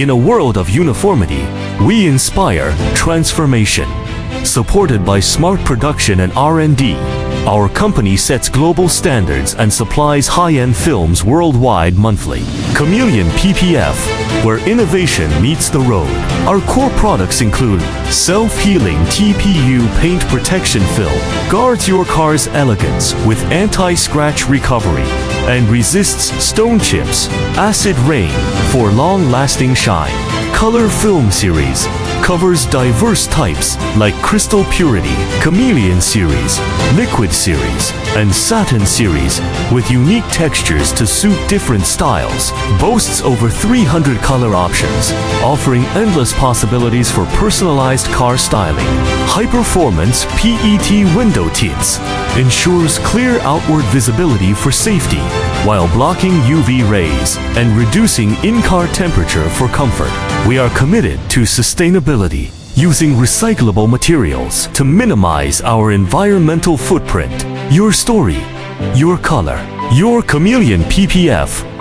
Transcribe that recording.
In a world of uniformity, we inspire transformation. Supported by smart production and R&D, our company sets global standards and supplies high-end films worldwide monthly. ChameleonPPF, where innovation meets the road. Our core products include self-healing TPU paint protection film, guards your car's elegance with anti-scratch recovery, and resists stone chips, acid rain for long-lasting shine. Color Film Series covers diverse types like Crystal Purity, Chameleon Series, Liquid Series, and Satin Series with unique textures to suit different styles. Boasts over 300 color options, offering endless possibilities for personalized car styling. High-performance PET window tints ensures clear outward visibility for safety while blocking UV rays and reducing in-car temperature for comfort. We are committed to sustainability, using recyclable materials to minimize our environmental footprint. Your story, your color, your ChameleonPPF.